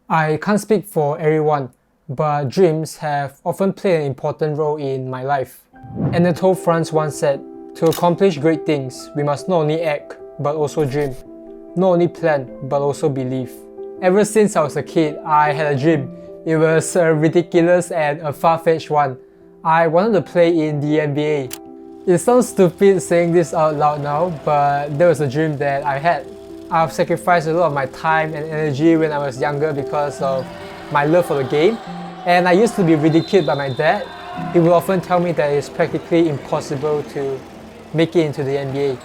I can't speak for everyone, but dreams have often played an important role in my life. Anatole France once said, "To accomplish great things, we must not only act, but also dream. Not only plan, but also believe." Ever since I was a kid, I had a dream. It was a ridiculous and a far-fetched one. I wanted to play in the NBA. It sounds stupid saying this out loud now, but that was a dream that I had. I've sacrificed a lot of my time and energy when I was younger because of my love for the game, and I used to be ridiculed by my dad. He would often tell me that it's practically impossible to make it into the NBA.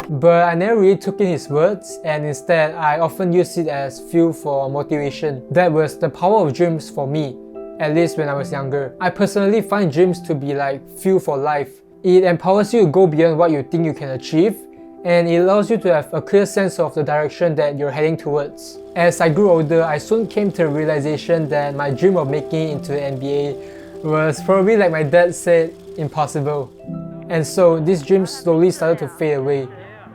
But I never really took in his words, and instead I often used it as fuel for motivation. That was the power of dreams for me, at least when I was younger. I personally find dreams to be like fuel for life. It empowers you to go beyond what you think you can achieve, and it allows you to have a clear sense of the direction that you're heading towards. As I grew older, I soon came to the realization that my dream of making it into the NBA was probably, like my dad said, impossible. And so this dream slowly started to fade away,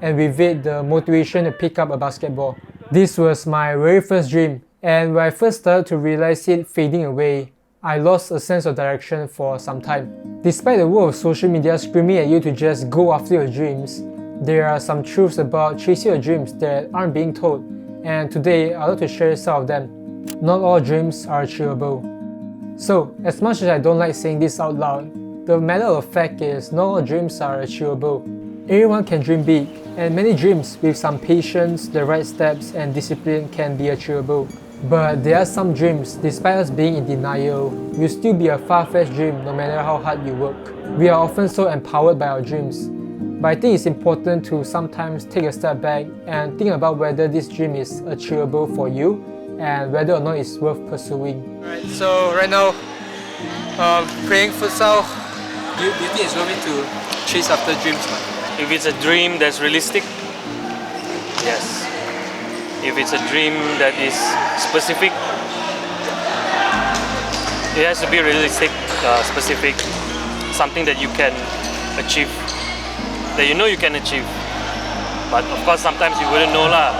and with it the motivation to pick up a basketball. This was my very first dream, and when I first started to realize it fading away, I lost a sense of direction for some time. Despite the world of social media screaming at you to just go after your dreams, there are some truths about chasing your dreams that aren't being told, and today I'd like to share some of them. Not all dreams are achievable. So, as much as I don't like saying this out loud, the matter of fact is not all dreams are achievable. Everyone can dream big, and many dreams with some patience, the right steps, and discipline can be achievable. But there are some dreams, despite us being in denial, will still be a far-fetched dream no matter how hard you work. We are often so empowered by our dreams, but I think it's important to sometimes take a step back and think about whether this dream is achievable for you and whether or not it's worth pursuing. Alright, so right now, playing futsal, do you think it's worth it to chase after dreams? If it's a dream that's realistic, yes. If it's a dream that is specific, it has to be realistic, specific, something that you can achieve, that you know you can achieve. But of course, sometimes you wouldn't know lah.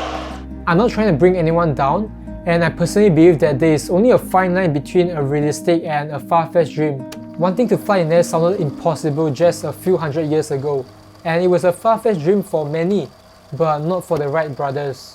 I'm not trying to bring anyone down, and I personally believe that there is only a fine line between a realistic and a far-fetched dream. Wanting to fly in air sounded impossible just a few hundred years ago, and it was a far-fetched dream for many, but not for the Wright brothers.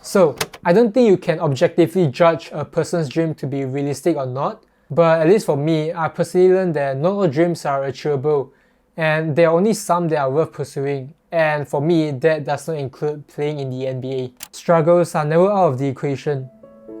So, I don't think you can objectively judge a person's dream to be realistic or not, but at least for me, I personally learned that not all dreams are achievable, and there are only some that are worth pursuing, and for me, that does not include playing in the NBA. Struggles are never out of the equation.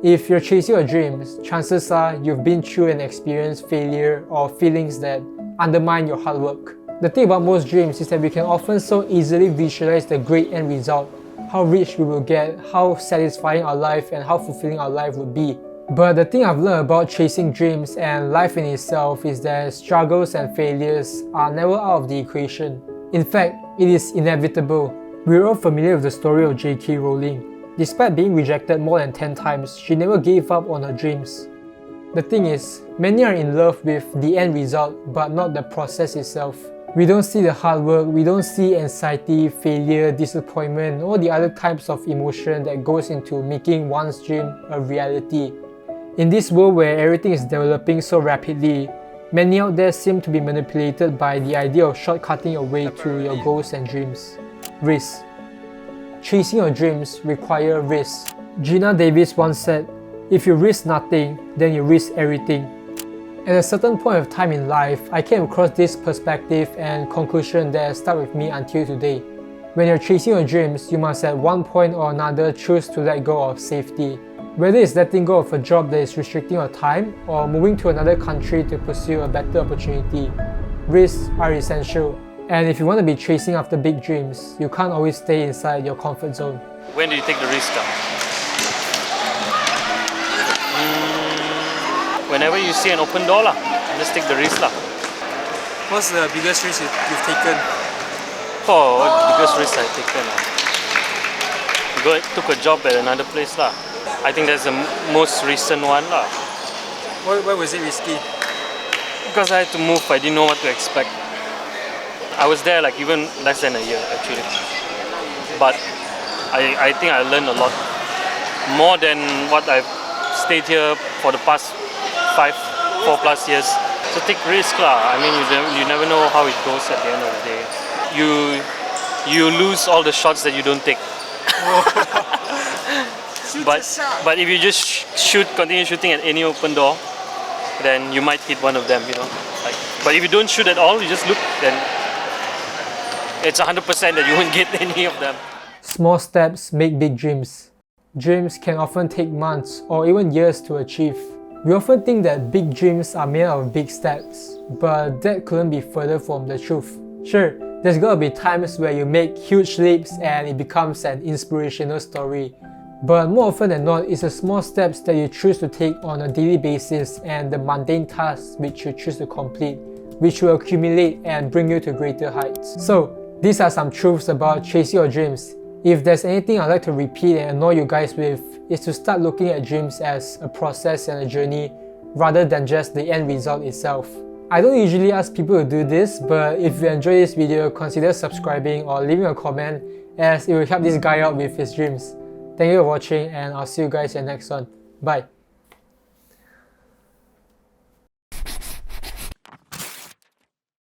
If you're chasing your dreams, chances are you've been through and experienced failure or feelings that undermine your hard work. The thing about most dreams is that we can often so easily visualize the great end result, how rich we will get, how satisfying our life and how fulfilling our life would be. But the thing I've learned about chasing dreams and life in itself is that struggles and failures are never out of the equation. In fact, it is inevitable. We're all familiar with the story of J.K. Rowling. Despite being rejected more than 10 times, she never gave up on her dreams. The thing is, many are in love with the end result, but not the process itself. We don't see the hard work, we don't see anxiety, failure, disappointment, or the other types of emotion that goes into making one's dream a reality. In this world where everything is developing so rapidly, many out there seem to be manipulated by the idea of shortcutting your way to your goals and dreams. Risk. Chasing your dreams require risk. Gina Davis once said, "If you risk nothing, then you risk everything." At a certain point of time in life, I came across this perspective and conclusion that has stuck with me until today. When you're chasing your dreams, you must at one point or another choose to let go of safety. Whether it's letting go of a job that is restricting your time or moving to another country to pursue a better opportunity, risks are essential. And if you want to be chasing after big dreams, you can't always stay inside your comfort zone. When do you take the risk? Whenever you see an open door, just take the risk. What's the biggest risk you've taken? Oh, what the biggest risk I've taken? Took a job at another place. I think that's the most recent one. Why was it risky? Because I had to move, I didn't know what to expect. I was there like even less than a year actually. But I think I learned a lot more than what I've stayed here for the past 4+ years. So take risk lah. I mean, you never know how it goes at the end of the day. You lose all the shots that you don't take. But if you just continue shooting at any open door, then you might hit one of them, you know. But if you don't shoot at all, you just look, then it's 100% that you won't get any of them. Small steps make big dreams. Dreams can often take months or even years to achieve. We often think that big dreams are made of big steps, but that couldn't be further from the truth. Sure, there's gonna be times where you make huge leaps and it becomes an inspirational story. But more often than not, it's the small steps that you choose to take on a daily basis and the mundane tasks which you choose to complete, which will accumulate and bring you to greater heights. So, these are some truths about chasing your dreams. If there's anything I'd like to repeat and annoy you guys with, is to start looking at dreams as a process and a journey rather than just the end result itself. I don't usually ask people to do this, but if you enjoy this video, consider subscribing or leaving a comment as it will help this guy out with his dreams. Thank you for watching and I'll see you guys in the next one. Bye.